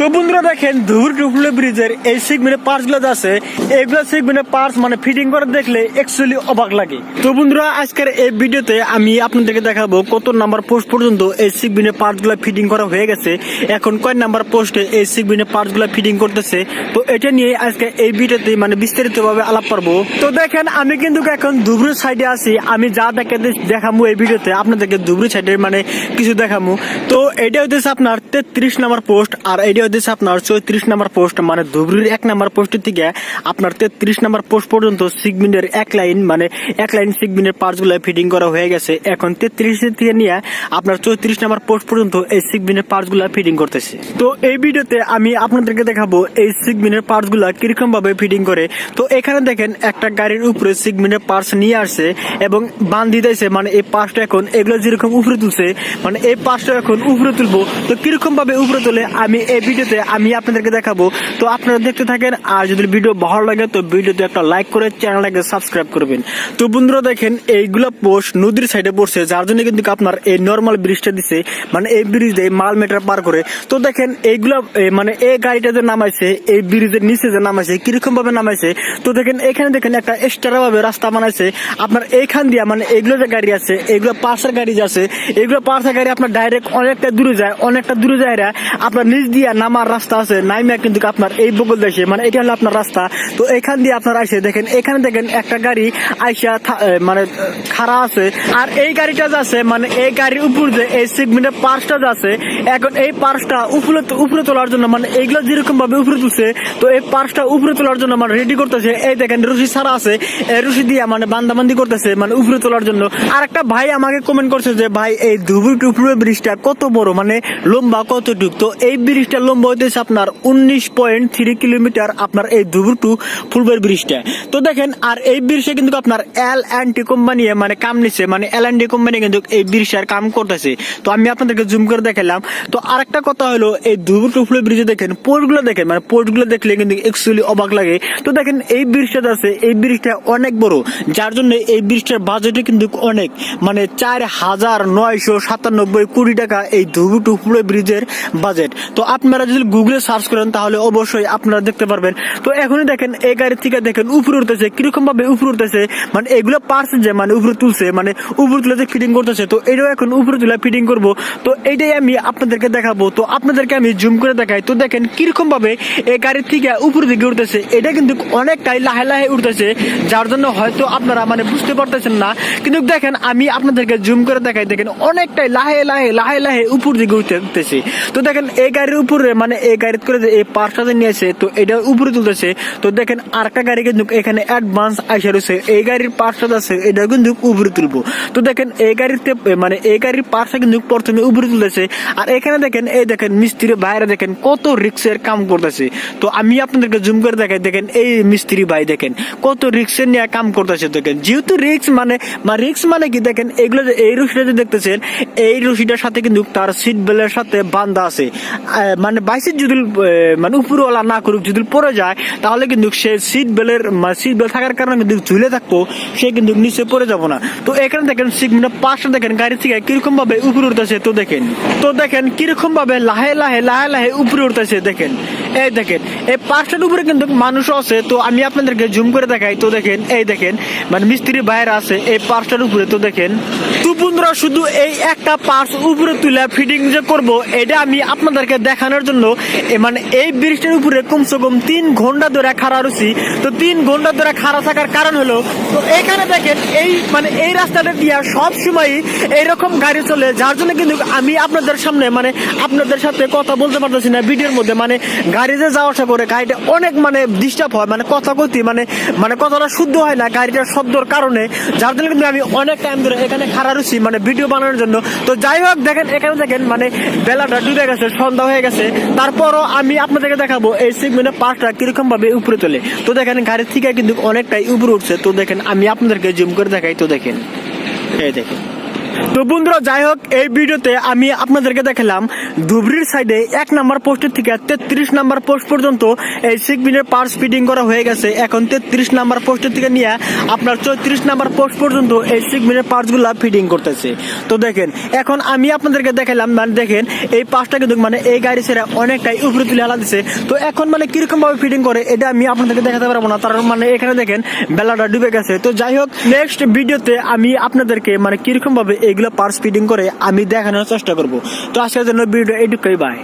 তো বন্ধুরা দেখেন ধুবুর টুফলে ব্রিজের এই সিগমেন্টের পার্টস গুলো আছে, এগুলো সিগমেন্টের পার্টস মানে ফিটিং করে দেখলে অ্যাকচুয়ালি অবাক লাগে। তো বন্ধুরা আজকের এই ভিডিওতে আমি আপনাদেরকে দেখাবো কত নাম্বার পোস্ট পর্যন্ত এই সিগমেন্টের পার্টস গুলো ফিটিং করা হয়ে গেছে, এখন কয় নাম্বার পোস্টে এই সিগমেন্টের পার্টস গুলো ফিটিং করতেছে। তো এটা নিয়ে আজকে এই ভিডিওতে মানে বিস্তারিত ভাবে আলাপ করবো। তো দেখেন আমি কিন্তু এখন ধুবুরের সাইডে আছি, আমি যা দেখাবো এই ভিডিওতে আপনাদেরকে ধুবুরের সাইডে মানে কিছু দেখাবো। তো এটা হচ্ছে আপনার 33 নাম্বার পোস্ট, আর এটা হচ্ছে আপনার 34 নাম্বার পোস্ট, মানে ধুবুরির 1 নাম্বার পোস্টের থেকে আপনার 33 নাম্বার পোস্ট পর্যন্ত সিগমেন্টের এক লাইন সিগমেন্টের পার্টস গুলো ফিটিং করা হয়ে গেছে। এখন 33 থেকে নিয়ে আপনার 34 নাম্বার পোস্ট পর্যন্ত এই সিগমেন্টের পার্টস গুলো ফিটিং করতেছে। তো এই ভিডিওতে আমি আপনাদেরকে দেখাবো এই সিগমেন্টের পার্টস গুলা কিরকম ভাবে ফিটিং করে। তো এখানে দেখেন একটা গাড়ির উপরে সিগমেন্টের পার্টস নিয়ে আসছে এবং বান্ধি দিয়েছে, মানে এই পার্টসটা এখন এগুলো যেরকম উপরে তুলছে মানে এই পার্টসটা এখন উপরে তুলবো। তো কিরকম ভাবে উপরে তুলে আমি এই ভিডিওতে আমি আপনাদেরকে দেখাবো। তো আপনারা দেখতে থাকেন, আর যদি ভিডিও ভালো লাগে তো ভিডিওতে একটা লাইক করে চ্যানেলটাকে সাবস্ক্রাইব করবেন। তো বন্ধুরা দেখেন এইগুলা পোস্ট নদীর সাইডে পড়ছে, যার জন্য কিন্তু আপনার এই নর্মাল ব্রিজটা দিছে, মানে এই ব্রিজ দিয়ে মাল মেটার পার করে। তো দেখেন এইগুলা মানে এই গাড়িটা যে নামাইছে এই ব্রিজের নিচে যে নামাইছে কিরকম ভাবে নামাইছে। তো দেখেন এখানে দেখেন একটা এক্সট্রা ভাবে রাস্তা বানাইছে আপনার এইখান দিয়া, মানে এগুলো যে গাড়ি আছে এগুলো পার্সের গাড়ি যে আছে এগুলো পার্সের গাড়ি আপনার ডাইরেক্ট অনেকটা দূরে যায় আপনার নিচ দিয়া নামার রাস্তা আছে, নাইমা কিন্তু আপনার এই বগল দেশে মানে এটা হলো আপনার রাস্তা। তো এখান দিয়ে আপনার আইসে দেখেন এখানে দেখেন একটা গাড়ি আইসা মানে খাড়া আছে, আর এই গাড়িটা আছে মানে এই গাড়ির উপর যে এই সিগমেন্টের পার্সটা আছে, এখন এই পার্সটা উপরে তোলার জন্য মানে এইগুলো যেরকম ভাবে উপরে তুলছে, তো এই পার্সটা উপরে তোলার জন্য মানে রেডি করতেছে। এই দেখেন রশি ছাড়া আছে, এই রশি দিয়ে মানে বান্দাবান্দি করতেছে মানে উপরে তোলার জন্য। আর একটা ভাই আমাকে কমেন্ট করছে যে ভাই এই ধুবুর টুফুর ব্রিজটা কত বড়, মানে লম্বা কতটুক। তো এই ব্রিজটা লম্বা হইতেছে আপনার 19.3 কিলোমিটার আপনার এই ধুবুর টু ফুলবাড়ি ব্রিজটা। তো দেখেন আর এই ব্রিজে কিন্তু আপনার L&T কোম্পানি মানে কাম নিচ্ছে, মানে L&T কোম্পানি কিন্তু এই ব্রিজটার কাম করতেছে। তো আমি আপনাদেরকে জুম করে দেখালাম। তো আরেকটা কথা হলো এই ধুবুর টু ফুলবাড়ি ব্রিজে দেখেন পোর্টগুলো দেখেন, মানে পোর্টগুলো দেখলে কিন্তু অ্যাকচুয়ালি অবাক লাগে। তো দেখেন এই ব্রিজটা আছে এই ব্রিজটা অনেক বড়, যার জন্য এই ব্রিজটার বাজেটে কিন্তু অনেক, মানে 4,997 কোটি টাকা এই ধুবুর টু ফুলবাড়ি ব্রিজের বাজেট। তো আপনারা যদি গুগলে সার্চ করেন তাহলে অবশ্যই আপনারা দেখতে পারবেন। তো এখনই দেখেন এই গাড়ি থেকে দেখেন উপরে উঠতেছে, কিরকম ভাবে উপরে উঠতেছে, মানে এগুলো পার্স যে মানে উপরে তুলছে, মানে উপরে তুলে ফিটিং করতেছে। তো এটাও এখন উপরে তুলে ফিটিং করব। তো এইটাই আমি আপনাদেরকে দেখাবো। তো আপনাদেরকে আমি জুম করে দেখাই। তো দেখেন কিরকম ভাবে এই গাড়ির থেকে উপরে দিকে উঠতেছে, এটা কিন্তু অনেকটাই লাহে লাহে উঠতেছে, যার জন্য হয়তো আপনারা মানে বুঝতে পারতেছেন না, কিন্তু দেখেন আমি আপনাদেরকে জুম করে দেখাই। দেখেন অনেকটাই লাহে লাহে উপর দিকে উঠতেছে। তো দেখেন এই গাড়ির উপরে মানে এই গাড়িতে করে এই পার্সটা নিয়েছে, তো এটা উপরে তুলতেছে। তো দেখেন আরেকটা গাড়ি কিন্তু এখানে অ্যাডভান্স আইসা রয়েছে, এই গাড়ির পার্সটা আছে এটা কিন্তু উপরে তুলবো। তো দেখেন এই গাড়িতে মানে এই গাড়ির পার্সটা কিন্তু প্রথমে উপরে তুলতেছে। আর এখানে দেখেন এই দেখেন মিস্ত্রি ভাইরা দেখেন কত রিক্সের কাম করতেছে। তো আমি আপনাদেরকে জুম করে দেখাই। দেখেন এই মিস্ত্রি ভাই দেখেন কত রিক্সের নিয়ে কাম করতেছে। দেখেন যেহেতু রিক্স মানে কি, দেখেন এগুলো যে এই রশিটা যে দেখতেছেন এই রশিটার সাথে কিন্তু তার সিট বেল্টের সাথে বান্ধা আছে, মানে বাইসিট যদি মানে উপরওয়ালা না করুক যদি পড়ে যায় তাহলে কিন্তু সে সিট বেল্ট থাকার কারণে কিন্তু ঝুলে থাকবো, সে কিন্তু নিচে পড়ে যাবো না। তো এখানে দেখেন সিগমেন্টের পাশটা দেখেন গাড়ি থেকে কিরকম ভাবে উপরে উঠতেছে। তো দেখেন কিরকম ভাবে লাহে লাহে উপরে উঠতেছে। দেখেন এই দেখেন এই পাশটার উপরে কিন্তু মানুষও আছে। তো আমি আপনাদেরকে জুম করে দেখাই। তো দেখেন এই দেখেন মানে মিস্ত্রি বাইরে আছে এই পাশটার উপরে। তো দেখেন তো বন্ধুরা শুধু এই একটা পার্স উপরে তুলে ফিটিং যে করবো এটা আমি আপনাদেরকে দেখানোর জন্য মানে এই ব্রিজটার উপরে কমসে কম 3 ঘন্টা ধরে খাড়া রয়েছি। তো 3 ঘন্টা ধরে খাড়া থাকার কারণ হলো, তো এখানে দেখেন এই মানে এই রাস্তাটা দিয়ে সব সময় এইরকম গাড়ি চলে, যার জন্য কিন্তু আমি আপনাদের সামনে মানে আপনাদের সাথে কথা বলতে পারতেছি না ভিডিওর মধ্যে। মানে গাড়ি যে যাওয়া আসা করে গাড়িটা অনেক মানে ডিস্টার্ব হয়, মানে কথা কইতে মানে কথাটা শুদ্ধ হয় না গাড়িটার শব্দর কারণে, যার জন্য কিন্তু আমি অনেক টাইম ধরে এখানে খাড়া রয়েছি মানে ভিডিও বানানোর জন্য। তো যাই হোক দেখেন এখানে দেখেন মানে বেলাটা ডুবে গেছে, সন্ধ্যা হয়ে গেছে, তারপরও আমি আপনাদেরকে দেখাবো এই সিগমেন্টের পাশটা কিরকম ভাবে উপরে তোলে। তো দেখেন গাড়ির থেকে কিন্তু অনেকটাই উপরে উঠছে। তো দেখেন আমি আপনাদেরকে জুম করে দেখাই। তো দেখেন এই দেখেন তো বন্ধুরা যাই হোক, এই ভিডিওতে আমি আপনাদেরকে দেখালাম ধুবড়ির সাইডে 1 নাম্বার পোস্টের থেকে 33 নাম্বার পোস্ট পর্যন্ত এই সিগমিনের পার্টস ফিটিং করা হয়ে গেছে। এখন 33 নাম্বার পোস্টের থেকে নিয়ে আপনার 34 নাম্বার পোস্ট পর্যন্ত এই সিগমিনের পার্টস গুলা ফিটিং করতেছে। তো দেখেন, এখন আমি আপনাদেরকে দেখালাম, মানে দেখেন এই পাঁচটা কিন্তু মানে এই গাড়ি ছেড়ে অনেকটাই উপরে তুলে আলা দিছে। তো এখন মানে কিরকম ভাবে ফিটিং করে এটা আমি আপনাদেরকে দেখাতে পারবো না, তার মানে এখানে দেখেন বেলাটা ডুবে গেছে। তো যাই হোক, নেক্সট ভিডিওতে আমি আপনাদেরকে মানে কিরকম ভাবে এগুলো পার্টস ফিটিং করে আমি দেখানোর চেষ্টা করব। তো আজকের জন্য ভিডিও এইটুকুই, বাই।